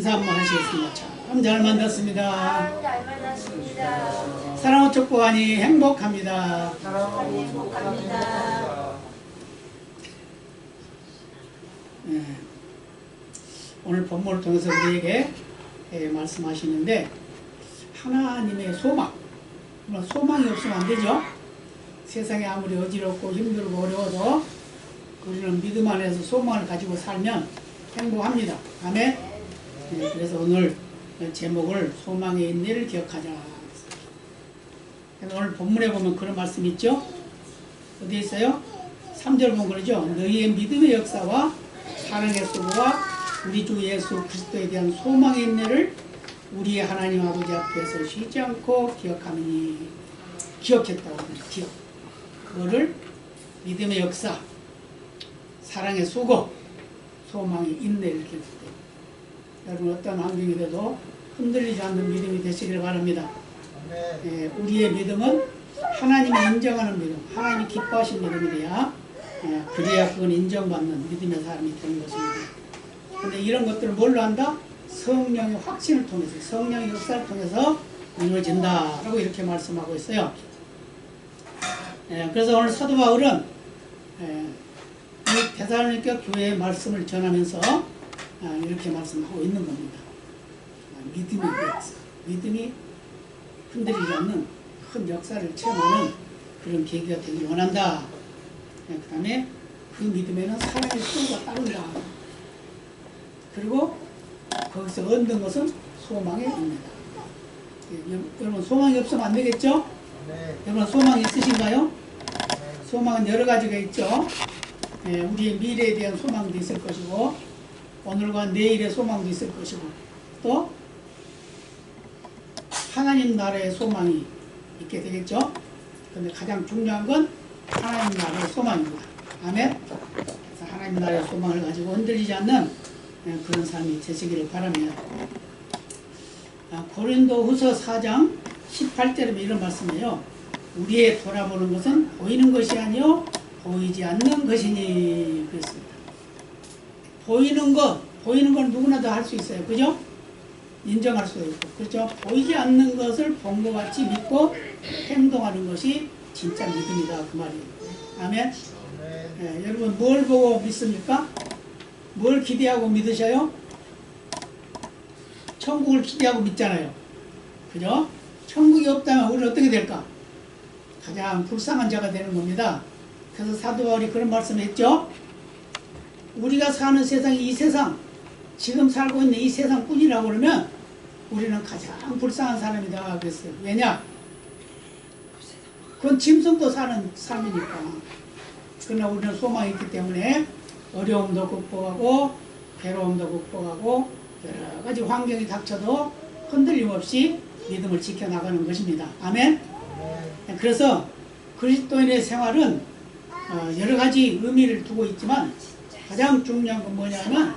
인사 한번 하시겠습니다. 참 잘 만났습니다. 잘 만났습니다. 사랑하고 축복하니 행복합니다. 행복합니다. 네. 오늘 본문을 통해서 우리에게 말씀하시는데 하나님의 소망, 소망이 없으면 안 되죠. 세상에 아무리 어지럽고 힘들고 어려워도 우리는 믿음 안에서 소망을 가지고 살면 행복합니다. 아멘. 네, 그래서 오늘 제목을 소망의 인내를 기억하자. 오늘 본문에 보면 그런 말씀이 있죠. 어디에 있어요? 3절 보면 그러죠. 너희의 믿음의 역사와 사랑의 수고와 우리 주 예수 그리스도에 대한 소망의 인내를 우리의 하나님 아버지 앞에서 쉬지 않고 기억하느니. 기억했다고 합니다. 기억. 그거를 믿음의 역사, 사랑의 수고, 소망의 인내를 기억했대요. 여러분 어떤 환경이 돼도 흔들리지 않는 믿음이 되시길 바랍니다. 우리의 믿음은 하나님이 인정하는 믿음, 하나님이 기뻐하시는 믿음이 돼야 그래야 그건 인정받는 믿음의 사람이 되는 것입니다. 그런데 이런 것들을 뭘로 한다? 성령의 확신을 통해서, 성령의 역사를 통해서 이루어진다 라고 이렇게 말씀하고 있어요. 그래서 오늘 사도 바울은 이 데살로니가 교회의 말씀을 전하면서 이렇게 말씀하고 있는 겁니다. 믿음의 역사, 믿음이 흔들리지 않는 큰 역사를 체험하는 그런 계기가 되길 원한다. 그 다음에 그 믿음에는 사랑의 수고가 따른다. 그리고 거기서 얻는 것은 소망의 인내다. 여러분 소망이 없으면 안 되겠죠? 네. 여러분 소망이 있으신가요? 네. 소망은 여러 가지가 있죠. 우리의 미래에 대한 소망도 있을 것이고 오늘과 내일의 소망도 있을 것이고 또 하나님 나라의 소망이 있게 되겠죠. 그런데 가장 중요한 건 하나님 나라의 소망입니다. 아멘. 그래서 하나님 나라의 소망을 가지고 흔들리지 않는 그런 삶이 되시기를 바랍니다. 고린도후서 4장 18절에 이런 말씀이에요. 우리의 돌아보는 것은 보이는 것이 아니요 보이지 않는 것이니 그랬습니다. 보이는 건 누구나 다 할 수 있어요. 그죠? 인정할 수도 있고 그렇죠? 보이지 않는 것을 본 것 같이 믿고 행동하는 것이 진짜 믿음이다 그 말이에요. 아멘. 여러분 뭘 보고 믿습니까? 뭘 기대하고 믿으셔요? 천국을 기대하고 믿잖아요. 그죠? 천국이 없다면 우리는 어떻게 될까? 가장 불쌍한 자가 되는 겁니다. 그래서 사도 바울이 그런 말씀을 했죠. 우리가 사는 세상이 이 세상, 지금 살고 있는 이 세상뿐이라고 그러면 우리는 가장 불쌍한 사람이다 그랬어요. 왜냐? 그건 짐승도 사는 삶이니까. 그러나 우리는 소망이 있기 때문에 어려움도 극복하고 괴로움도 극복하고 여러 가지 환경이 닥쳐도 흔들림 없이 믿음을 지켜나가는 것입니다. 아멘. 그래서 그리스도인의 생활은 여러 가지 의미를 두고 있지만 가장 중요한 건 뭐냐면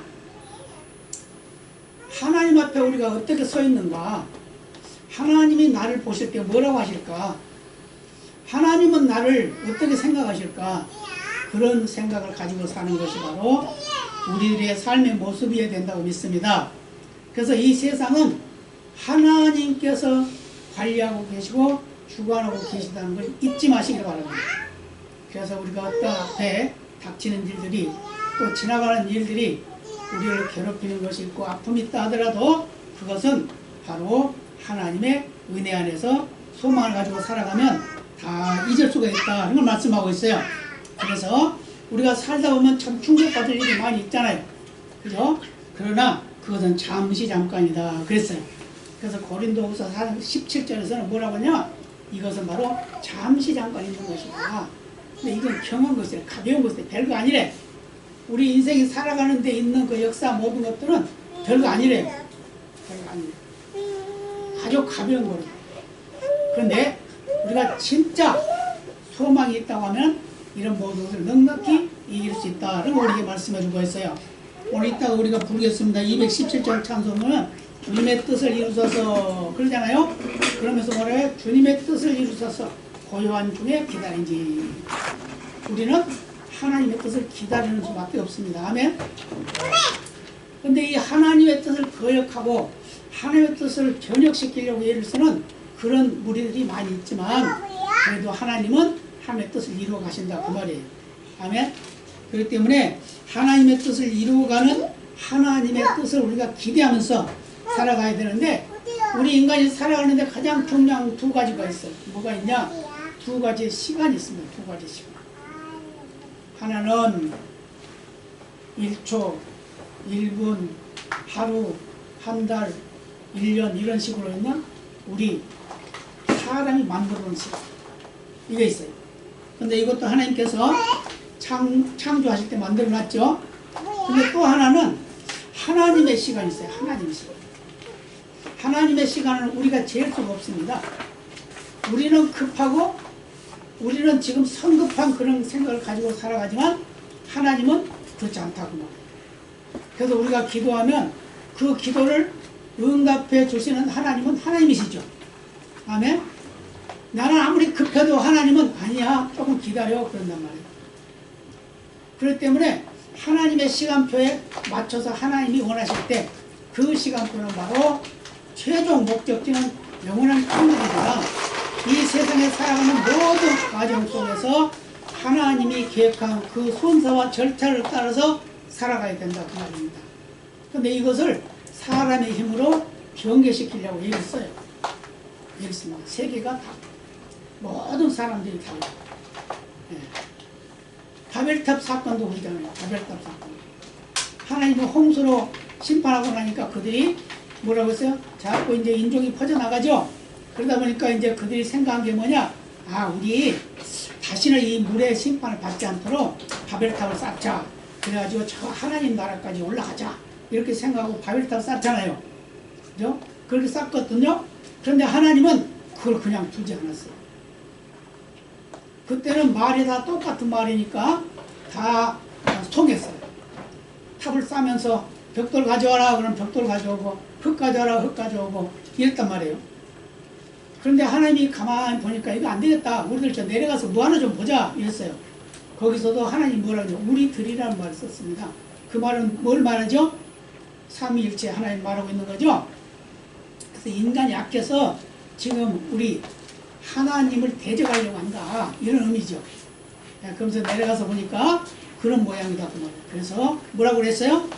하나님 앞에 우리가 어떻게 서 있는가, 하나님이 나를 보실 때 뭐라고 하실까, 하나님은 나를 어떻게 생각하실까, 그런 생각을 가지고 사는 것이 바로 우리들의 삶의 모습이어야 된다고 믿습니다. 그래서 이 세상은 하나님께서 관리하고 계시고 주관하고 계시다는 걸 잊지 마시기 바랍니다. 그래서 우리가 어떤 앞에 닥치는 일들이 또 지나가는 일들이 우리를 괴롭히는 것이 있고 아픔이 있다 하더라도 그것은 바로 하나님의 은혜 안에서 소망을 가지고 살아가면 다 잊을 수가 있다. 이걸 말씀하고 있어요. 그래서 우리가 살다 보면 참 충격받을 일이 많이 있잖아요. 그죠? 그러나 그것은 잠깐이다. 그랬어요. 그래서 고린도후서 17절에서는 뭐라고 하냐? 이것은 바로 잠깐 있는 것이다. 근데 이건 경한 것이에요. 가벼운 것이에요. 별거 아니래. 우리 인생이 살아가는 데 있는 그 역사 모든 것들은 별거 아니래요. 별거 아니래요. 아주 가벼운 거예요. 그런데 우리가 진짜 소망이 있다고 하면 이런 모든 것을 넉넉히 이길 수 있다는 걸 우리에게 말씀해 주고 있어요. 오늘 이따가 우리가 부르겠습니다. 217절 찬송은 주님의 뜻을 이루소서 그러잖아요. 그러면서 뭐래요? 주님의 뜻을 이루소서 고요한 중에 기다린지. 우리는 하나님의 뜻을 기다리는 수밖에 없습니다. 아멘. 근데 이 하나님의 뜻을 거역하고 하나님의 뜻을 변혁시키려고 애를 쓰는 그런 무리들이 많이 있지만 그래도 하나님은 하나님의 뜻을 이루어 가신다 그 말이에요. 아멘. 그렇기 때문에 하나님의 뜻을 이루어가는 하나님의 뜻을 우리가 기대하면서 살아가야 되는데 우리 인간이 살아가는데 가장 중요한 두 가지가 있어요. 뭐가 있냐? 두 가지 시간이 있습니다. 두 가지 시간. 하나는 1초, 1분, 하루, 한 달, 1년 이런 식으로 있는 우리 사람이 만들어 놓은 시간. 이게 있어요. 근데 이것도 하나님께서 창조하실 때 만들어 놨죠. 근데 또 하나는 하나님의 시간이 있어요. 하나님의 시간. 하나님의 시간은 우리가 잴 수가 없습니다. 우리는 급하고 우리는 지금 성급한 그런 생각을 가지고 살아가지만 하나님은 그렇지 않다고 말해요. 그래서 우리가 기도하면 그 기도를 응답해 주시는 하나님은 하나님이시죠. 아멘. 나는 아무리 급해도 하나님은 아니야 조금 기다려 그런단 말이에요. 그렇기 때문에 하나님의 시간표에 맞춰서 하나님이 원하실 때 그 시간표는 바로 최종 목적지는 영원한 천국이다. 이 세상에 살아가는 모든 과정 속에서 하나님이 계획한 그 순서와 절차를 따라서 살아가야 된다 그 말입니다. 그런데 이것을 사람의 힘으로 경계시키려고 애를 써요. 애를 씁니다. 세계가 다 모든 사람들이 다 바벨탑 사건도 그러잖아요. 바벨탑 사건. 하나님이 홍수로 심판하고 나니까 그들이 뭐라고 했어요? 자꾸 이제 인종이 퍼져나가죠. 그러다 보니까 이제 그들이 생각한 게 뭐냐? 아, 우리 다시는 이 물의 심판을 받지 않도록 바벨탑을 쌓자. 그래가지고 저 하나님 나라까지 올라가자. 이렇게 생각하고 바벨탑을 쌓잖아요. 그죠? 그렇게 쌓거든요. 그런데 하나님은 그걸 그냥 두지 않았어요. 그때는 말이 다 똑같은 말이니까 다 통했어요. 탑을 쌓으면서 벽돌 가져와라 그러면 벽돌 가져오고 흙 가져와라 흙 가져오고 이랬단 말이에요. 그런데 하나님이 가만히 보니까 이거 안 되겠다. 우리들 저 내려가서 뭐 하나 좀 보자 이랬어요. 거기서도 하나님 뭐라고 하죠? 우리들이라는 말을 썼습니다. 그 말은 뭘 말하죠? 삼위일체 하나님 말하고 있는 거죠. 그래서 인간이 약해서 지금 우리 하나님을 대적하려고 한다 이런 의미죠. 그러면서 내려가서 보니까 그런 모양이다 그 말이에요. 그래서 뭐라고 그랬어요?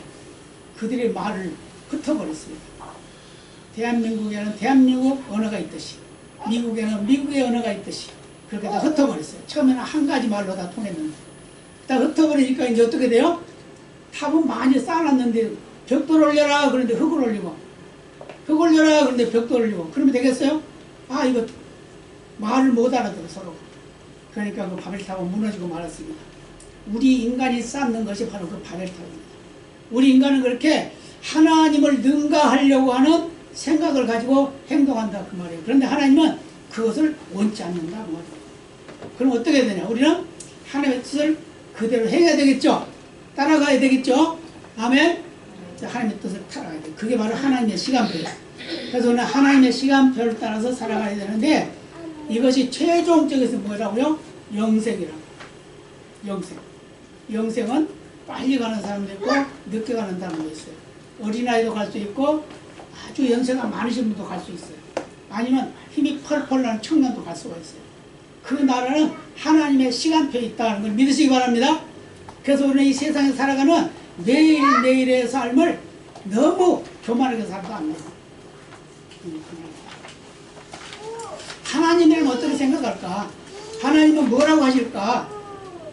그들의 말을 흩어버렸습니다. 대한민국에는 대한민국 언어가 있듯이 미국에는 미국의 언어가 있듯이 그렇게 다 흩어버렸어요. 처음에는 한 가지 말로 다 통했는데 다 흩어버리니까 이제 어떻게 돼요? 탑은 많이 쌓아놨는데 벽돌 올려라 그런데 흙을 올리고 흙 올려라 그런데 벽돌 올리고 그러면 되겠어요? 아 이거 말을 못 알아들어 서로. 그러니까 그 바벨탑은 무너지고 말았습니다. 우리 인간이 쌓는 것이 바로 그 바벨탑입니다. 우리 인간은 그렇게 하나님을 능가하려고 하는 생각을 가지고 행동한다 그 말이에요. 그런데 하나님은 그것을 원치 않는다 그 말이에요. 그럼 어떻게 되냐? 우리는 하나님의 뜻을 그대로 해야 되겠죠. 따라가야 되겠죠. 아멘. 하나님의 뜻을 따라가야 돼. 그게 바로 하나님의 시간표예요. 그래서 우리는 하나님의 시간표를 따라서 살아가야 되는데 이것이 최종적에서 뭐라고요? 영생이라고. 영생은 빨리 가는 사람도 있고 늦게 가는 사람도 있어요. 어린아이도 갈 수 있고 아주 연세가 많으신 분도 갈 수 있어요. 아니면 힘이 펄펄 나는 청년도 갈 수가 있어요. 그 나라는 하나님의 시간표에 있다는 걸 믿으시기 바랍니다. 그래서 우리는 이 세상에 살아가는 매일매일의 삶을 너무 교만하게 살도 안 돼요. 하나님은 어떻게 생각할까? 하나님은 뭐라고 하실까?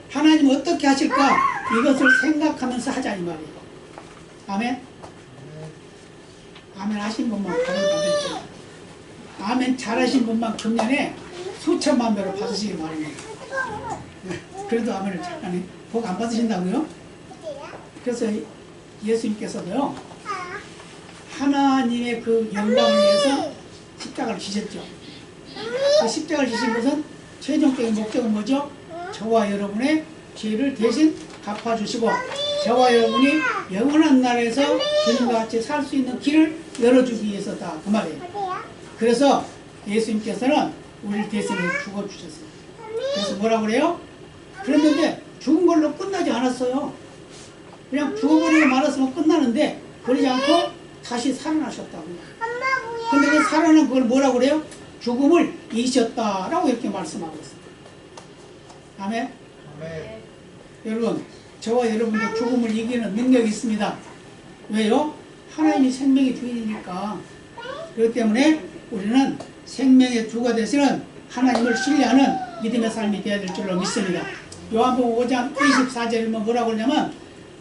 하나님은 어떻게 하실까? 이것을 생각하면서 하자 이 말이에요. 아멘? 아멘 하신 분만 받을 받을지. 아멘 잘하신 분만 금년에 수천만 배로 받으시기 바랍니다. 그래도 아멘을 잘하네. 복 안 받으신다고요? 그래서 예수님께서도요 하나님의 그 영광을 위해서 십자가를 지셨죠. 그 십자가를 지신 것은 최종적인 목적은 뭐죠? 저와 여러분의 죄를 대신 갚아주시고 저와 여러분이 영원한 나라에서 주님과 같이 살 수 있는 길을 열어주기 위해서다 그 말이에요. 그래서 예수님께서는 우리를 대신해 죽어주셨어요. 그래서 뭐라고 그래요? 그랬는데 죽은 걸로 끝나지 않았어요. 그냥 죽어버리고 말았으면 끝나는데 그러지 않고 다시 살아나셨다고. 근데 그 살아난 그걸 뭐라고 그래요? 죽음을 이기셨다라고 이렇게 말씀하고 있어요. 아멘? 아멘. 여러분, 저와 여러분도 죽음을 이기는 능력이 있습니다. 왜요? 하나님이 생명의 주인이니까. 그렇기 때문에 우리는 생명의 주가 되시는 하나님을 신뢰하는 믿음의 삶이 되어야 될 줄로 믿습니다. 요한복음 5장 24절에 뭐라고 하냐면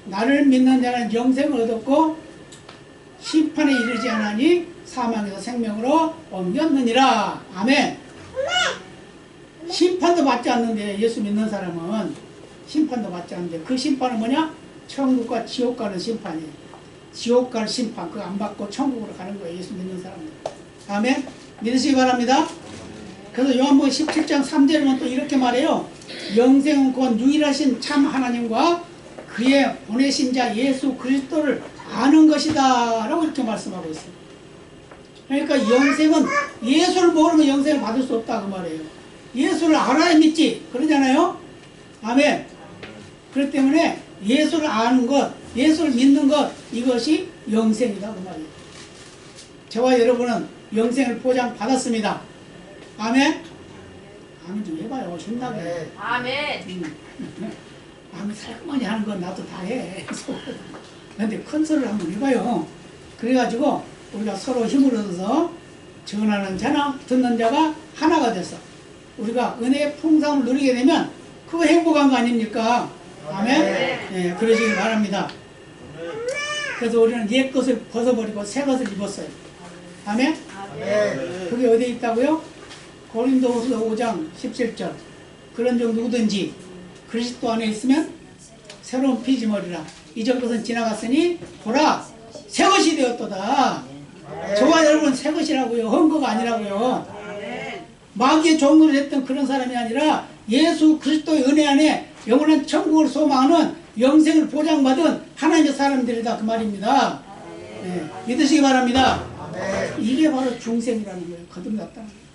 나를 믿는 자는 영생을 얻었고 심판에 이르지 않으니 사망에서 생명으로 옮겼느니라. 아멘. 심판도 받지 않는데, 예수 믿는 사람은 심판도 받지 않는데, 그 심판은 뭐냐? 천국과 지옥 가는 심판이에요. 지옥 가는 심판, 그거 안 받고 천국으로 가는 거예요, 예수 믿는 사람들. 아멘. 믿으시기 바랍니다. 그래서 요한복음 17장 3절에는 또 이렇게 말해요. 영생은 곧 유일하신 참 하나님과 그의 보내신 자 예수 그리스도를 아는 것이다 라고 이렇게 말씀하고 있어요. 그러니까 영생은 예수를 모르면 영생을 받을 수 없다 그 말이에요. 예수를 알아야 믿지 그러잖아요. 아멘. 그렇기 때문에 예수를 아는 것, 예수를 믿는 것, 이것이 영생이다 그 말이에요. 저와 여러분은 영생을 보장받았습니다. 아멘. 아멘 좀 해봐요. 신나게. 아멘. 아멘 살그머니 하는 건 나도 다 해. 근데 큰 소리를 한번 해봐요. 그래가지고 우리가 서로 힘을 얻어서 전하는 자나 듣는 자가 하나가 돼서 우리가 은혜의 풍성을 누리게 되면 그거 행복한 거 아닙니까? 아멘. 네, 그러시길 바랍니다. 그래서 우리는 옛 것을 벗어버리고 새 것을 입었어요. 아멘. 아멘. 그게 어디에 있다고요? 고린도후서 5장 17절. 그런 종 누구든지 그리스도 안에 있으면 새로운 피조물이라. 이전 것은 지나갔으니 보라 새 것이 되었도다. 저와 여러분 새 것이라고요. 헛거가 아니라고요. 마귀의 종노릇 했던 그런 사람이 아니라 예수 그리스도의 은혜 안에 영원한 천국을 소망하는 영생을 보장받은 하나님의 사람들이다 그 말입니다. 네, 믿으시기 바랍니다. 이게 바로 중생이라는 거예요. 거듭났다는 거예요.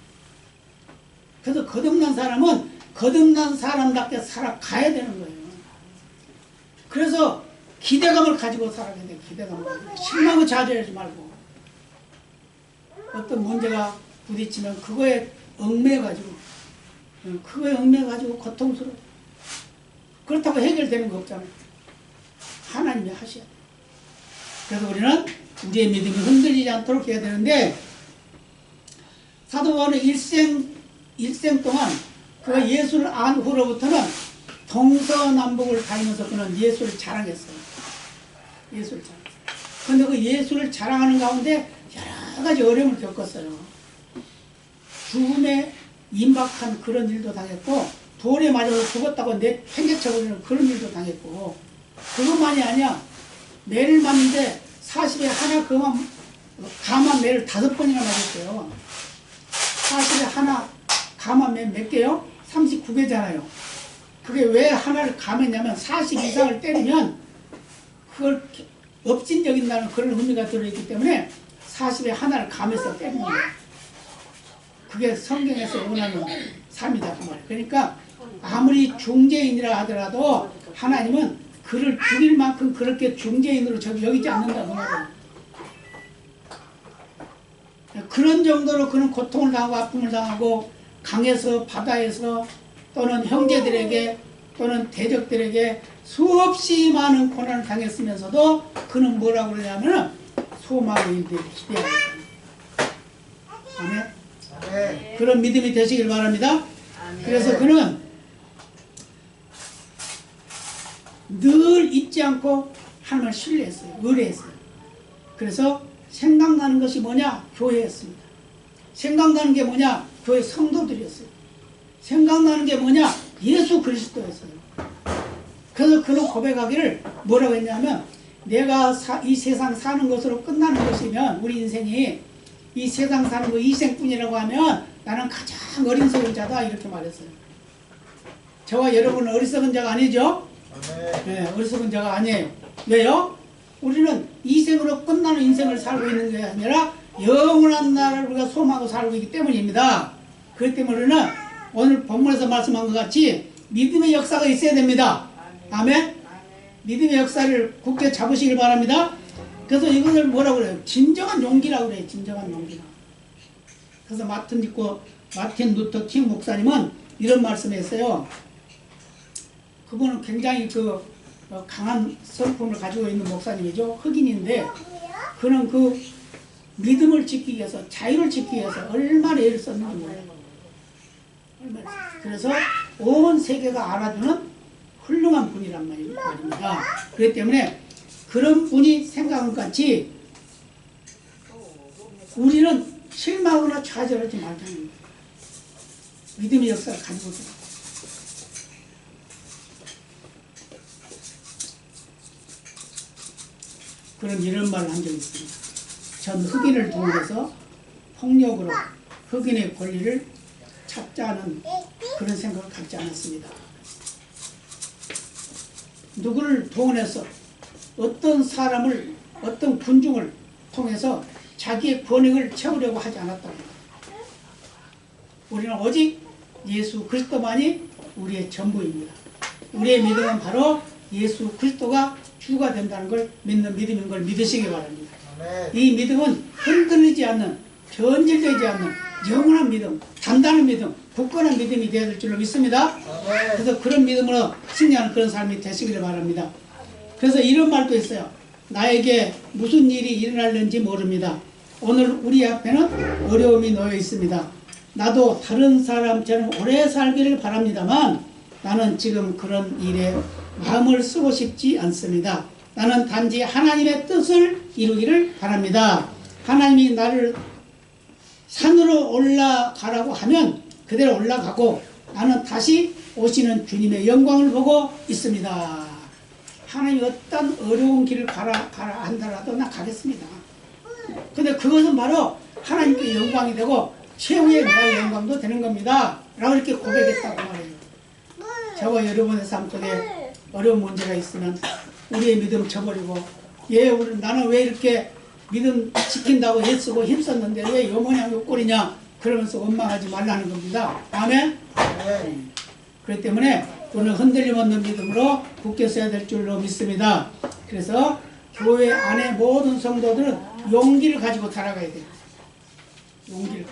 그래서 거듭난 사람은 거듭난 사람답게 살아가야 되는 거예요. 그래서 기대감을 가지고 살아야 돼요. 기대감을 가지고. 실망을 좌절하지 말고 어떤 문제가 부딪히면 그거에 얽매가지고 고통스러워. 그렇다고 해결되는 거 없잖아요. 하나님이 하셔야 돼요. 그래서 우리는 우리의 믿음이 흔들리지 않도록 해야 되는데 사도 바울은 일생 동안 그 예수를 안 후로부터는 동서남북을 다니면서 그는 예수를 자랑했어요. 예수를 자랑했어요. 그런데 그 예수를 자랑하는 가운데 여러 가지 어려움을 겪었어요. 죽음에 임박한 그런 일도 당했고 돌에 맞아서 죽었다고 내팽개쳐버리는 그런 일도 당했고 그것만이 아니야. 매를 맞는데 40에 하나 가만 매를 5번이나 맞았어요. 40에 하나 가만 매 몇 개요? 39개잖아요. 그게 왜 하나를 감했냐면 40 이상을 때리면 그걸 업진적인다는 그런 의미가 들어있기 때문에 40에 하나를 감해서 때리는 거예요. 그게 성경에서 원하는 삶이다 그 말이에요. 그러니까 아무리 중재인이라 하더라도 하나님은 그를 죽일 만큼 그렇게 중재인으로 여기지 않는다 그 말이에요. 그런 정도로 그는 고통을 당하고 아픔을 당하고 강에서 바다에서 또는 형제들에게 또는 대적들에게 수없이 많은 고난을 당했으면서도 그는 뭐라고 그러냐면 소망의 일들이 기대하고 있다. 아멘. 그런 믿음이 되시길 바랍니다. 그래서 그는 늘 잊지 않고 하나님을 신뢰했어요. 의뢰했어요. 그래서 생각나는 것이 뭐냐? 교회였습니다. 생각나는 게 뭐냐? 교회 성도들이었어요. 생각나는 게 뭐냐? 예수 그리스도였어요. 그래서 그는 고백하기를 뭐라고 했냐면 내가 이 세상 사는 것으로 끝나는 것이면 우리 인생이 이 세상 사는 거 이 생뿐이라고 하면 나는 가장 어리석은 자다 이렇게 말했어요. 저와 여러분은 어리석은 자가 아니죠? 네, 어리석은 자가 아니에요. 왜요? 우리는 이 생으로 끝나는 인생을 살고 있는 게 아니라 영원한 날을 우리가 소망하고 살고 있기 때문입니다. 그렇기 때문에 우리는 오늘 본문에서 말씀한 것 같이 믿음의 역사가 있어야 됩니다. 아멘? 믿음의 역사를 굳게 잡으시길 바랍니다. 그래서 이것을 뭐라고 그래요? 진정한 용기라고 그래요. 진정한 용기라. 그래서 마틴 루터 킹 목사님은 이런 말씀을 했어요. 그분은 굉장히 강한 성품을 가지고 있는 목사님이죠. 흑인인데 그는 그 믿음을 지키기 위해서, 자유를 지키기 위해서 얼마나 애를 썼는지 몰라요. 그래서 온 세계가 알아주는 훌륭한 분이란 말입니다. 그렇기 때문에 그런 분이 생각한 것 같이 우리는 실망하거나 좌절하지 말자는 거예요. 믿음의 역사를 가지고 있어요. 그런 이런 말을 한 적이 있습니다. 전 흑인을 동원해서 폭력으로 흑인의 권리를 찾자는 그런 생각을 갖지 않았습니다. 누구를 동원해서 어떤 사람을, 어떤 군중을 통해서 자기의 권익을 채우려고 하지 않았다고. 우리는 오직 예수 그리스도만이 우리의 전부입니다. 우리의 믿음은 바로 예수 그리스도가 주가 된다는 걸 믿는 믿음인 걸 믿으시기 바랍니다. 이 믿음은 흔들리지 않는, 변질되지 않는 영원한 믿음, 단단한 믿음, 굳건한 믿음이 되어야 될 줄로 믿습니다. 그래서 그런 믿음으로 승리하는 그런 삶이 되시기를 바랍니다. 그래서 이런 말도 있어요. 나에게 무슨 일이 일어날는지 모릅니다. 오늘 우리 앞에는 어려움이 놓여 있습니다. 나도 다른 사람처럼 오래 살기를 바랍니다만 나는 지금 그런 일에 마음을 쓰고 싶지 않습니다. 나는 단지 하나님의 뜻을 이루기를 바랍니다. 하나님이 나를 산으로 올라가라고 하면 그대로 올라가고 나는 다시 오시는 주님의 영광을 보고 있습니다. 하나님이 어떤 어려운 길을 가라 한다라도 나 가겠습니다. 근데 그것은 바로 하나님께 영광이 되고 최후의 나의 영광도 되는 겁니다. 라고 이렇게 고백했다고 말해요. 저와 여러분의 삶 속에 어려운 문제가 있으면 우리의 믿음 저버리고 나는 왜 이렇게 믿음 지킨다고 애쓰고 힘썼는데 왜 요 모양 요 꼴이냐 그러면서 원망하지 말라는 겁니다. 아멘? 그렇기 때문에 오늘 흔들림 없는 믿음으로 굳게 서야 될 줄로 믿습니다. 그래서 교회 안에 모든 성도들은 용기를 가지고 살아가야 돼요. 용기를.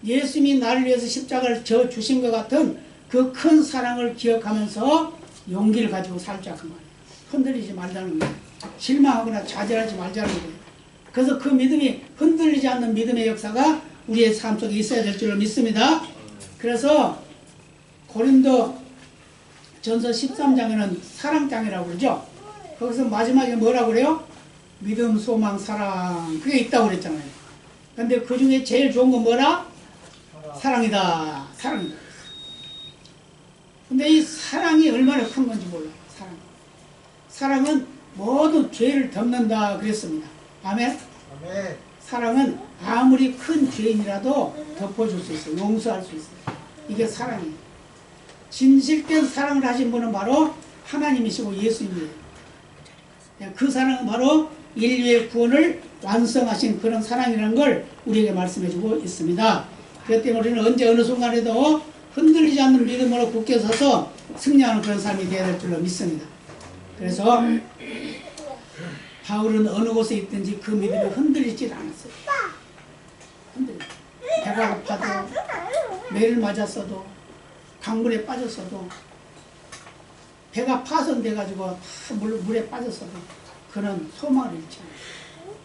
예수님이 나를 위해서 십자가를 져 주신 것 같은 그 큰 사랑을 기억하면서 용기를 가지고 살자 그 말이에요. 흔들리지 말자는 거예요. 실망하거나 좌절하지 말자는 거예요. 그래서 그 믿음이 흔들리지 않는 믿음의 역사가 우리의 삶 속에 있어야 될 줄로 믿습니다. 그래서 고린도 전서 13장에는 사랑장이라고 그러죠. 거기서 마지막에 뭐라고 그래요? 믿음, 소망, 사랑 그게 있다고 그랬잖아요. 근데 그 중에 제일 좋은 건 뭐라? 사랑이다. 사랑이다. 근데 이 사랑이 얼마나 큰 건지 몰라요. 사랑은 모든 죄를 덮는다 그랬습니다. 아멘? 사랑은 아무리 큰 죄인이라도 덮어줄 수 있어요. 용서할 수 있어요. 이게 사랑이에요. 진실된 사랑을 하신 분은 바로 하나님이시고 예수님이에요. 그 사랑은 바로 인류의 구원을 완성하신 그런 사랑이라는 걸 우리에게 말씀해주고 있습니다. 그렇기 때문에 우리는 언제 어느 순간에도 흔들리지 않는 믿음으로 굳게 서서 승리하는 그런 삶이 되어야 될 줄로 믿습니다. 그래서 바울은 어느 곳에 있든지 그 믿음이 흔들리질 않았어요. 배가 고파도 매를 맞았어도 강물에 빠졌어도 배가 파손돼가지고 물에 빠졌어도 그는 소망을 잃지 않아요.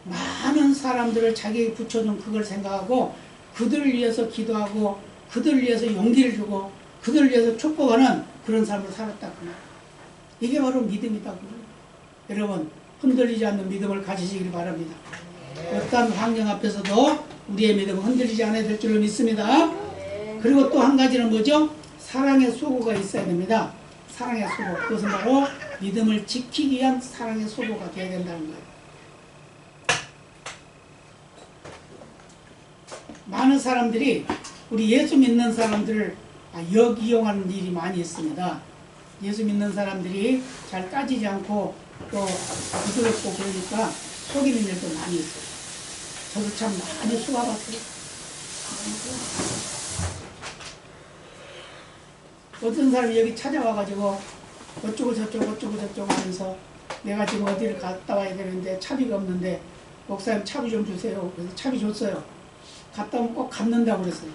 많은 사람들을 자기에게 붙여준 그걸 생각하고 그들을 위해서 기도하고 그들을 위해서 용기를 주고 그들을 위해서 축복하는 그런 삶을 살았다. 이게 바로 믿음이다. 여러분 흔들리지 않는 믿음을 가지시길 바랍니다. 어떤 환경 앞에서도 우리의 믿음은 흔들리지 않아야 될 줄로 믿습니다. 그리고 또 한 가지는 뭐죠? 사랑의 수고가 있어야 됩니다. 사랑의 수고. 그것은 바로 믿음을 지키기 위한 사랑의 수고가 되어야 된다는 거예요. 많은 사람들이 우리 예수 믿는 사람들을 역이용하는 일이 많이 있습니다. 예수 믿는 사람들이 잘 따지지 않고 또 부드럽고 그러니까 속이는 일도 많이 있어요. 저도 참 많이 수고해봤어요. 어떤 사람이 여기 찾아와가지고 어쩌고 저쩌고 하면서 내가 지금 어디를 갔다 와야 되는데 차비가 없는데 목사님 차비 좀 주세요. 그래서 차비 줬어요. 갔다 오면 꼭 갚는다고 그랬어요.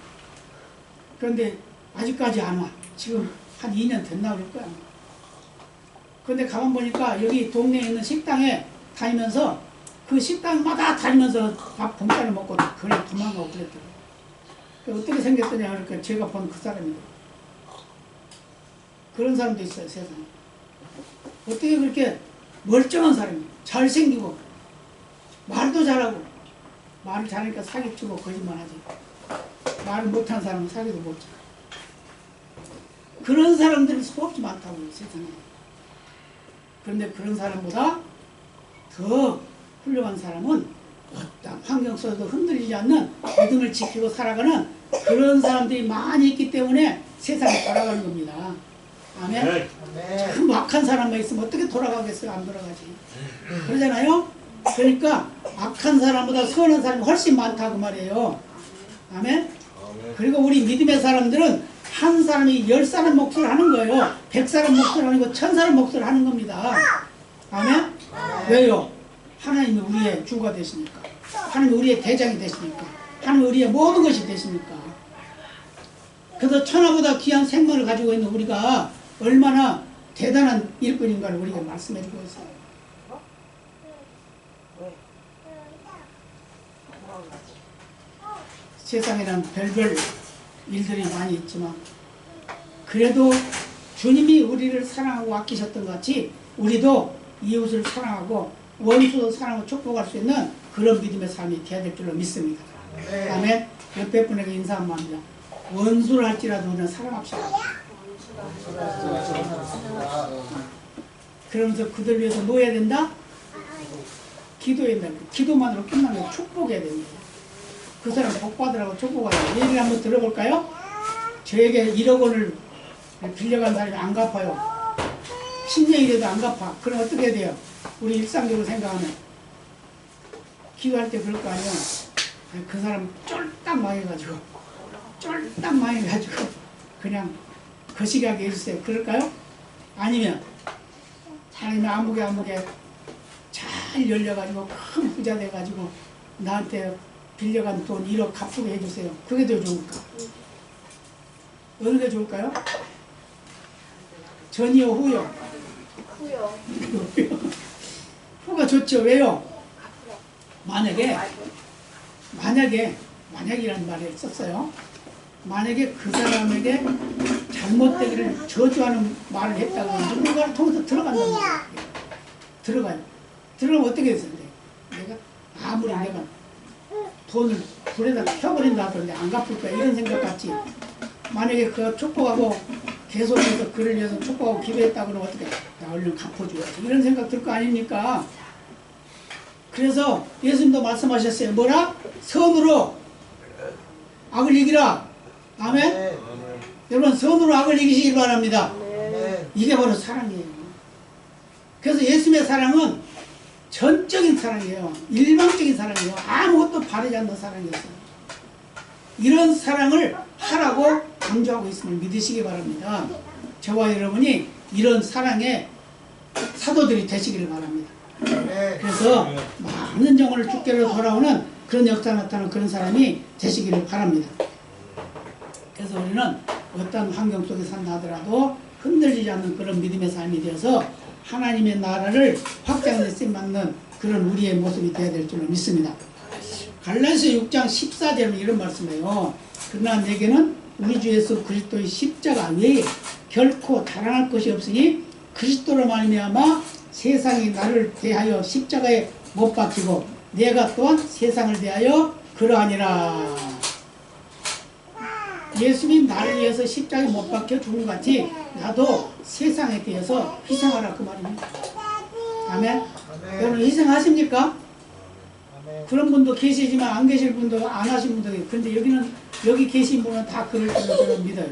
그런데 아직까지 안 와. 지금 한 2년 됐나 그럴 거야. 그런데 가만 보니까 여기 동네에 있는 식당에 다니면서 그 식당마다 다니면서 밥 공짜로 먹고 그래 도망가고 그랬더라고요. 어떻게 생겼더냐 그러니까 제가 본 그 사람이에요. 그런 사람도 있어요, 세상에. 어떻게 그렇게 멀쩡한 사람이 잘생기고 말도 잘하고 말을 잘하니까 사기치고 거짓말하지. 말을 못하는 사람은 사기도 못쳐. 그런 사람들이 수없이 많다고요, 세상에. 그런데 그런 사람보다 더 훌륭한 사람은 어떤 환경 속에도 흔들리지 않는 믿음을 지키고 살아가는 그런 사람들이 많이 있기 때문에 세상이 돌아가는 겁니다. 아멘. 참 악한 사람만 있으면 어떻게 돌아가겠어요? 안 돌아가지. 그러잖아요. 그러니까 악한 사람보다 선한 사람이 훨씬 많다고 말이에요. 아멘. 그리고 우리 믿음의 사람들은 한 사람이 10사람 몫을 하는 거예요. 100사람 몫을 하는 거 1000사람 몫을 하는 겁니다. 아멘. 왜요? 하나님이 우리의 주가 되시니까. 하나님이 우리의 대장이 되시니까. 하나님이 우리의 모든 것이 되시니까. 그래서 천하보다 귀한 생명을 가지고 있는 우리가 얼마나 대단한 일꾼인가를 우리가 말씀해 주고 있어요. 세상에는 별별 일들이 많이 있지만 그래도 주님이 우리를 사랑하고 아끼셨던 것 같이 우리도 이웃을 사랑하고 원수도 사랑하고 축복할 수 있는 그런 믿음의 삶이 되어야 될 줄로 믿습니다. 아멘. 옆에 분에게 인사 한번 합니다. 원수를 할지라도 우리는 사랑합시다. 그러면서 그들 위해서 뭐 해야 된다? 기도해야 된다. 기도만으로 끝나면 축복해야 된다. 그 사람 복 받으라고 축복해야 돼. 얘기를 한번 들어볼까요? 저에게 1억 원을 빌려간 사람이 안 갚아요. 10년이라도 안 갚아. 그럼 어떻게 해야 돼요? 우리 일상적으로 생각하면 기도할 때 그럴 거 아니에요. 그 사람 쫄딱 망해가지고 그냥 거시기하게 해주세요. 그럴까요? 아니면 하나님의 아무개 잘 열려가지고 큰 부자 돼가지고 나한테 빌려간 돈 1억 갚게 해주세요. 그게 더 좋을까? 어느 게 좋을까요? 전이요 후요? 후요. 후가 좋죠. 왜요? 만약이라는 말을 썼어요. 만약에 그 사람에게 잘못되기를 저주하는 말을 했다고 누군가를 통해서 들어간다는 거예요. 들어가요. 들어가면 어떻게 했어요? 내가 아무리 내가 돈을 불에다 펴버린다 하던데 안 갚을 거야 이런 생각 같지. 만약에 그 축복하고 계속해서 그를 위해서 축복하고 기도했다 그러면 어떻게 나 얼른 갚아줘야지 이런 생각 들 거 아닙니까? 그래서 예수님도 말씀하셨어요. 뭐라? 선으로 악을 이기라. 아멘? 네. 여러분 선으로 악을 이기시길 바랍니다. 네. 이게 바로 사랑이에요. 그래서 예수님의 사랑은 전적인 사랑이에요. 일방적인 사랑이에요. 아무것도 바르지 않는 사랑이었어요. 이런 사랑을 하라고 강조하고 있음을 믿으시기 바랍니다. 저와 여러분이 이런 사랑의 사도들이 되시기를 바랍니다. 네. 그래서 많은 영혼을 주께로 돌아오는 그런 역사 나타나는 그런 사람이 되시기를 바랍니다. 그래서 우리는 어떤 환경 속에 산다 하더라도 흔들리지 않는 그런 믿음의 삶이 되어서 하나님의 나라를 확장해 쓰임받는 그런 우리의 모습이 되어야 될 줄로 믿습니다. 갈라디아서 6장 14절은 이런 말씀이에요. 그러나 내게는 우리 주 예수 그리스도의 십자가 외에 결코 자랑할 것이 없으니 그리스도로 말미암아 세상이 나를 대하여 십자가에 못 박히고 내가 또한 세상을 대하여 그러하니라. 예수님 나를 위해서 십자가에 못 박혀 죽은 같이 나도 세상에 대해서 희생하라 그 말입니다. 아멘. 여러분 희생하십니까? 그런 분도 계시지만 안 계실 분도 안 하신 분도 계세요. 근데 여기 계신 분은 다 그럴 줄로 저는 믿어요.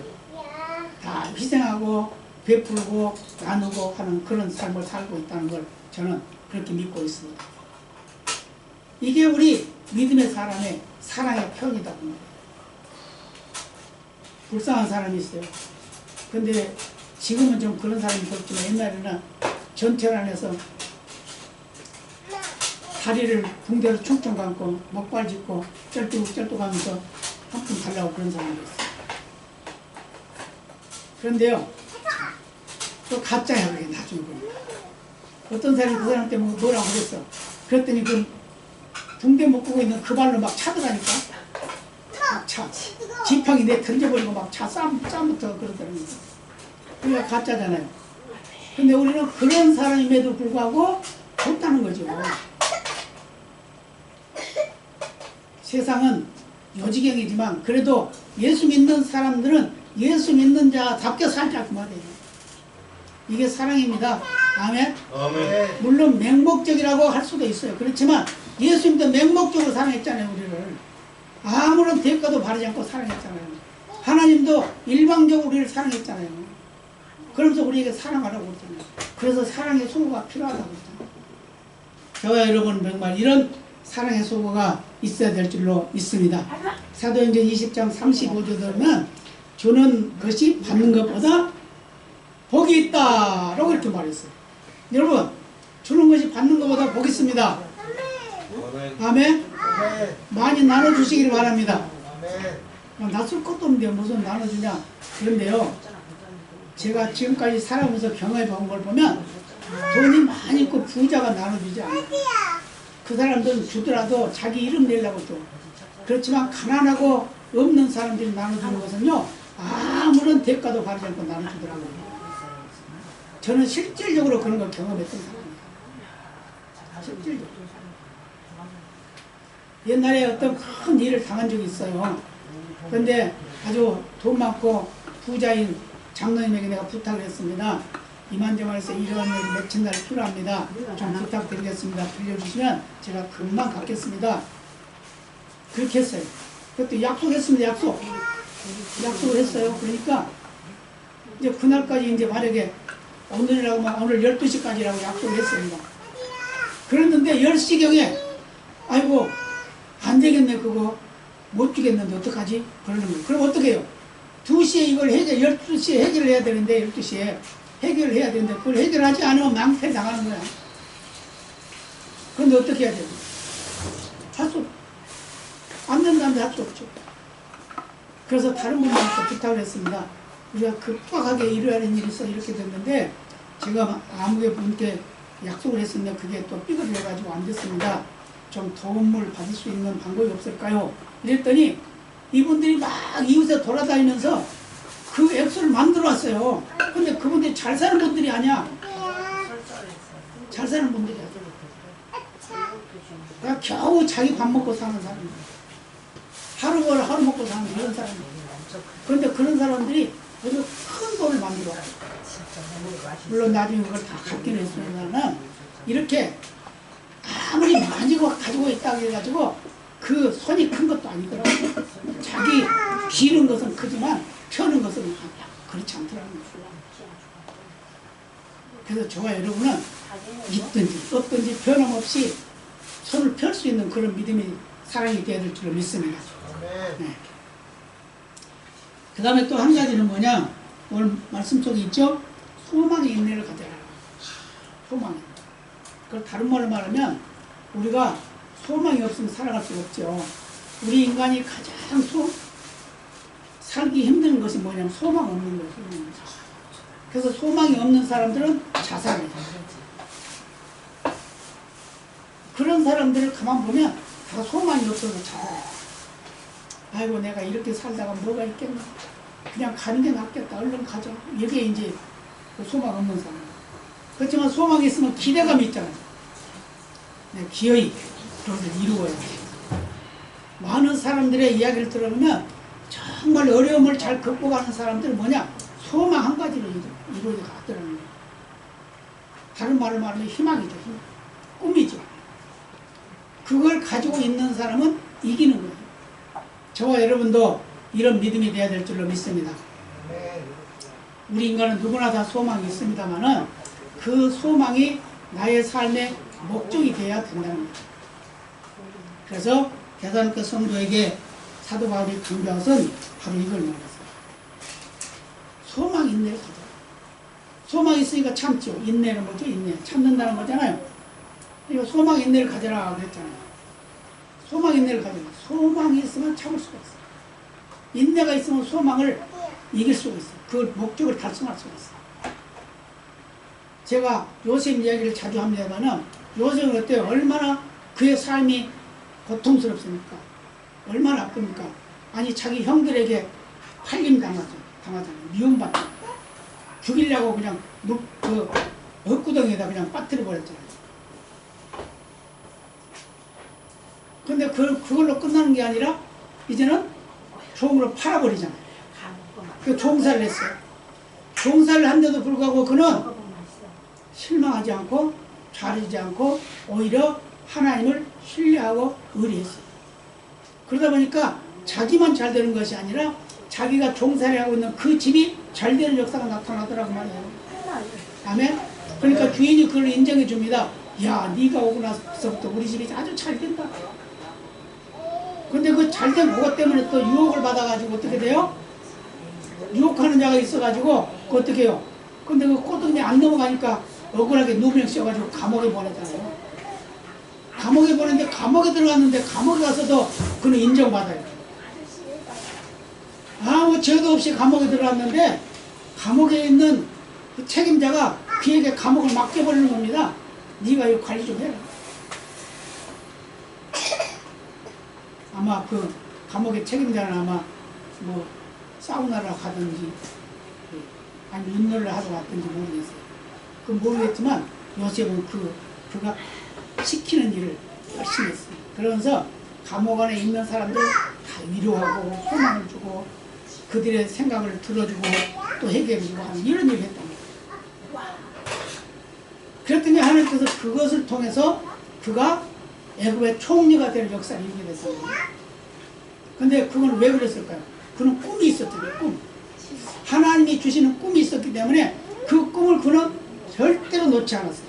다 희생하고 베풀고 나누고 하는 그런 삶을 살고 있다는 걸 저는 그렇게 믿고 있습니다. 이게 우리 믿음의 사람의 사랑의 표현이다 봅니다. 불쌍한 사람이 있어요. 근데 지금은 좀 그런 사람이 없지만 옛날에는 전철 안에서 다리를 붕대로 총총 감고 목발 짚고 쩔뚝쩔뚝 하면서 한 푼 달라고 그런 사람이 있어요. 그런데요, 또 가짜야, 그게 나중에 보니까. 어떤 사람이 그 사람 때문에 뭐라고 그랬어. 그랬더니 그 붕대 묶고 있는 그 발로 막 차더라니까. 막 차. 지팡이 내 던져버리고 막 차 싸움부터 그러더라고요. 그러니까 가짜잖아요. 근데 우리는 그런 사람임에도 불구하고 좋다는 거죠. 세상은 요지경이지만 그래도 예수 믿는 사람들은 예수 믿는 자답게 살자 그 말이에요. 이게 사랑입니다. 아멘. 아멘. 물론 맹목적이라고 할 수도 있어요. 그렇지만 예수님도 맹목적으로 사랑했잖아요. 우리를 아무런 대가도 바라지 않고 사랑했잖아요. 하나님도 일방적으로 우리를 사랑했잖아요. 그러면서 우리에게 사랑하라고 그랬잖아요. 그래서 사랑의 소고가 필요하다고 그랬잖아요. 저와 여러분 정말 이런 사랑의 소고가 있어야 될 줄로 믿습니다. 사도행전 20장 35절 들으면 주는 것이 받는 것보다 복이 있다 라고 이렇게 말했어요. 여러분, 주는 것이 받는 것보다 복이 있습니다. 아멘. 많이 나눠주시기를 바랍니다. 낯설 것도 없는데 무슨 나눠주냐. 그런데요, 제가 지금까지 살아오면서 경험해 본 걸 보면 돈이 많이 있고 부자가 나눠주지 않아요. 그 사람들은 주더라도 자기 이름 내려고 줘. 그렇지만 가난하고 없는 사람들이 나눠주는 것은요, 아무런 대가도 바라지 않고 나눠주더라고요. 저는 실질적으로 그런 걸 경험했던 사람이에요. 실질적으로. 옛날에 어떤 큰 일을 당한 적이 있어요. 그런데 아주 돈 많고 부자인 장로님에게 내가 부탁을 했습니다. 이만저만해서 이런 일이 며칠 날 필요합니다. 좀 부탁드리겠습니다. 빌려주시면 제가 금방 갚겠습니다. 그렇게 했어요. 그것도 약속했습니다. 약속을 했어요. 그러니까 이제 그날까지 이제 만약에 오늘이라고 하면 오늘 12시까지라고 약속을 했습니다. 그랬는데 10시경에 아이고 안 되겠네, 그거 못 주겠는데 어떡하지? 그러는 거예요. 그럼 어떻게 해요? 2시에 이걸 12시에 해결을 해야 되는데 12시에 해결을 해야 되는데 그걸 해결하지 않으면 낭패 당하는 거야. 그런데 어떻게 해야 돼요? 할 수, 안 된다는데 할 수 없죠. 그래서 다른 분들한테 부탁을 했습니다. 우리가 급박하게 이뤄야 하는 일이 있어 이렇게 됐는데 제가 아무개 분께 약속을 했었는데 그게 또 삐그를 해가지고 안 됐습니다. 좀 도움을 받을 수 있는 방법이 없을까요? 이랬더니 이분들이 막 이웃에 돌아다니면서 그 액수를 만들어 왔어요. 근데 그분들이 잘 사는 분들이 아니야. 잘 사는 분들이야. 그냥 겨우 자기 밥 먹고 사는 사람들. 하루 벌어 하루 먹고 사는 이런 사람들. 그런데 그런 사람들이 아주 큰 돈을 만들어 와요. 물론 나중에 그걸 다 갚기는 했으면 이렇게 아무리 많이 가지고 있다고 해가지고 그 손이 큰 것도 아니더라고요. 자기 기른 것은 크지만 펴는 것은 그렇지 않더라고요. 그래서 저와 여러분은 있든지 없든지 변함없이 손을 펼 수 있는 그런 믿음이 사랑이 되어야 될 줄로 믿습니다. 네. 그 다음에 또 한 가지는 뭐냐, 오늘 말씀 속에 있죠? 소망의 인내를 가져라. 소망. 그걸 다른 말로 말하면 우리가 소망이 없으면 살아갈 수가 없죠. 우리 인간이 가장 살기 힘든 것이 뭐냐면 소망 없는 거예요. 그래서 소망이 없는 사람들은 자살해요. 그런 사람들을 가만 보면 다 소망이 없어서 자살해요. 아이고 내가 이렇게 살다가 뭐가 있겠나. 그냥 가는 게 낫겠다. 얼른 가자. 이게 이제 그 소망 없는 사람. 그렇지만 소망이 있으면 기대감이 있잖아요. 기어이 그것을 이루어야 돼. 많은 사람들의 이야기를 들어보면 정말 어려움을 잘 극복하는 사람들은 뭐냐? 소망 한 가지로 이루어져 가더라는 거예요. 다른 말로 말하면 희망이죠. 희망. 꿈이죠. 그걸 가지고 있는 사람은 이기는 거예요. 저와 여러분도 이런 믿음이 돼야 될 줄로 믿습니다. 우리 인간은 누구나 다 소망이 있습니다만은 그 소망이 나의 삶의 목적이 돼야 된다는 거예요. 그래서 데살로니가 성도에게 사도 바울이 강조한 것은 바로 이걸 말했어요. 소망 인내를 가져. 소망이 있으니까 참죠. 인내는 뭐죠? 인내. 참는다는 거잖아요. 이거 소망 인내를 가져라 그랬잖아요. 소망 인내를 가져라. 소망이 있으면 참을 수가 있어. 인내가 있으면 소망을 이길 수가 있어. 그 목적을 달성할 수가 있어. 제가 요셉 이야기를 자주 합니다만은 요셉은 어때요? 얼마나 그의 삶이 고통스럽습니까? 얼마나 아픕니까? 아니 자기 형들에게 팔림 당하잖아요. 미움받잖아요. 죽이려고 그냥 그 흙구덩이에다 그냥 빠뜨려 버렸잖아요. 근데 그걸로 끝나는 게 아니라 이제는 종으로 팔아버리잖아요. 그 종살을 했어요. 종살을 한데도 불구하고 그는 실망하지 않고 좌르지 않고 오히려 하나님을 신뢰하고 의리했어요. 그러다 보니까 자기만 잘 되는 것이 아니라 자기가 종살이 하고 있는 그 집이 잘 되는 역사가 나타나더라고 말이에요. 아멘? 그러니까 주인이 그걸 인정해 줍니다. 야, 네가 오고 나서부터 우리 집이 아주 잘 된다. 근데 그 잘된 그것 때문에 또 유혹을 받아가지고 어떻게 돼요? 유혹하는 자가 있어가지고 그 어떻게 해요? 근데 그 꼬등이 안 넘어가니까 억울하게 누명 씌워가지고 감옥에 보내잖아요. 감옥에 보냈는데 감옥에 들어갔는데 감옥에 가서도 그는 인정받아요. 아무 죄도 없이 감옥에 들어갔는데 감옥에 있는 그 책임자가 그에게 감옥을 맡겨버리는 겁니다. 네가 이거 관리 좀 해라. 아마 그 감옥의 책임자는 아마 뭐 사우나를 가든지 아니 윤놀을 하러 갔든지 모르겠어요. 그건 모르겠지만 요셉은 그가 시키는 일을 열심히 했어요. 그러면서 감옥 안에 있는 사람들 다 위로하고 소망을 주고 그들의 생각을 들어주고 또 해결해주고 하는 이런 일을 했답니다. 그랬더니 하나님께서 그것을 통해서 그가 애굽의 총리가 될 역사를 이루게 됐어요. 근데 그건 왜 그랬을까요? 그는 꿈이 있었거든요. 꿈. 하나님이 주시는 꿈이 있었기 때문에 그 꿈을 그는 절대로 놓지 않았어요.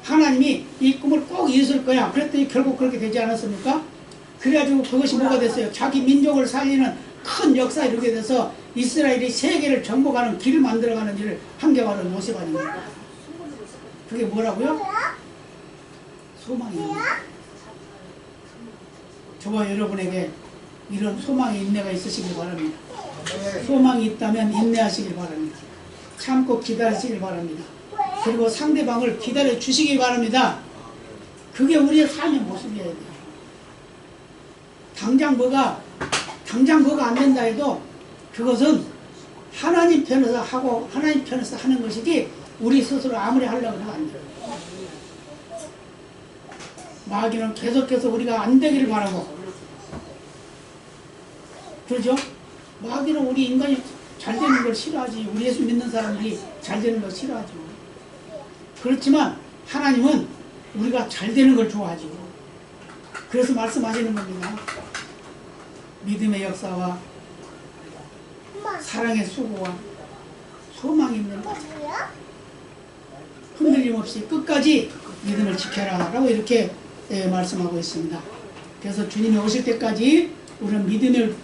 하나님이 이 꿈을 꼭 이룰 거야. 그랬더니 결국 그렇게 되지 않았습니까? 그래가지고 그것이 뭐가 됐어요? 자기 민족을 살리는 큰 역사를 이루게 돼서 이스라엘이 세계를 정복하는 길을 만들어가는 일을 한 게 바로 요셉 아닙니까? 그게 뭐라고요? 소망입니다. 저와 여러분에게 이런 소망의 인내가 있으시길 바랍니다. 소망이 있다면 인내하시길 바랍니다. 참고 기다리시길 바랍니다. 그리고 상대방을 기다려 주시길 바랍니다. 그게 우리의 삶의 모습이어야 돼요. 당장 뭐가 안 된다 해도 그것은 하나님 편에서 하고 하나님 편에서 하는 것이지 우리 스스로 아무리 하려고 해도 안 돼요. 마귀는 계속해서 우리가 안 되기를 바라고 그러죠? 마귀는 우리 인간이 잘 되는 걸 싫어하지. 우리 예수 믿는 사람들이 잘 되는 걸 싫어하죠. 그렇지만 하나님은 우리가 잘 되는 걸 좋아하죠. 그래서 말씀하시는 겁니다. 믿음의 역사와 사랑의 수고와 소망이 있는 것. 흔들림 없이 끝까지 믿음을 지켜라 라고 이렇게 말씀하고 있습니다. 그래서 주님이 오실 때까지 우리는 믿음을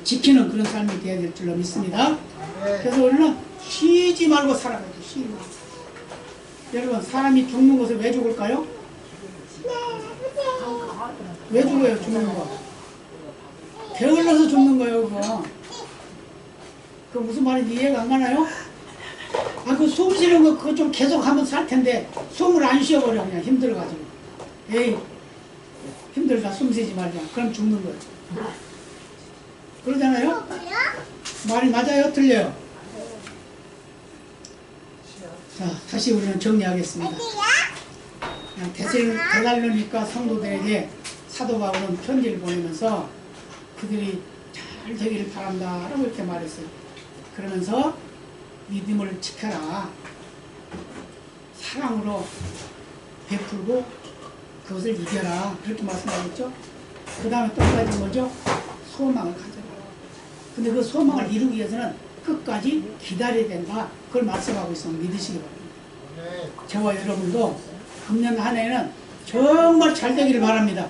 지키는 그런 삶이 되어야 될 줄로 믿습니다. 그래서 우리는 쉬지 말고 살아가야 돼요. 쉬지 말고. 여러분 사람이 죽는 것을 왜 죽을까요? 왜 죽어요? 죽는 거 게을러서 죽는 거예요. 그거 무슨 말인지 이해가 안 가나요? 그 숨 쉬는 거 그거 좀 계속 하면 살 텐데 숨을 안 쉬어버려. 그냥 힘들어가지고 에이 힘들다 숨 쉬지 말자. 그럼 죽는 거예요. 그러잖아요? 말이 맞아요? 틀려요? 자, 다시 우리는 정리하겠습니다. 데살로니가 성도들에게 사도 바울은 편지를 보내면서 그들이 잘 되기를 바란다 라고 이렇게 말했어요. 그러면서 믿음을 지켜라. 사랑으로 베풀고 그것을 이겨라. 그렇게 말씀하셨죠? 그 다음에 또 한 가지 뭐죠? 소망을 가져라. 근데 그 소망을 이루기 위해서는 끝까지 기다려야 된다. 그걸 말씀하고 있으면 믿으시기 바랍니다. 저와 여러분도 금년 한 해는 정말 잘 되기를 바랍니다.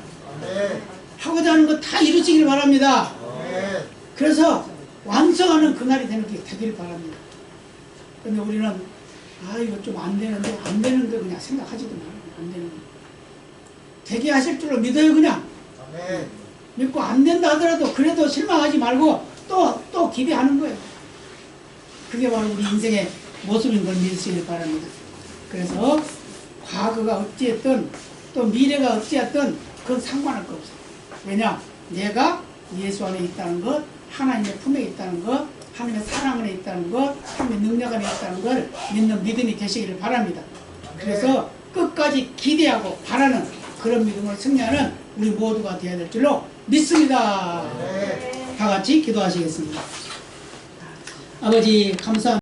하고자 하는 거 다 이루시길 바랍니다. 그래서 완성하는 그날이 되기를 바랍니다. 근데 우리는 이거 좀 안 되는데 그냥 생각하지도 말고 안 되는 거. 되게 하실 줄로 믿어요. 그냥 아멘. 믿고 안 된다 하더라도 그래도 실망하지 말고 또 기대하는 거예요. 그게 바로 우리 인생의 모습인 걸 믿으시길 바랍니다. 그래서 과거가 어찌했든 또 미래가 어찌했든 그건 상관할 거 없어요. 왜냐? 내가 예수 안에 있다는 것, 하나님의 품에 있다는 것, 하나님의 사랑 안에 있다는 것, 하나님의 능력 안에 있다는 걸 믿는 믿음이 되시기를 바랍니다. 그래서 끝까지 기대하고 바라는 그런 믿음을 승리하는 우리 모두가 되어야 될 줄로 믿습니다. 다 같이 기도하시겠습니다. 아버지 감사합니다.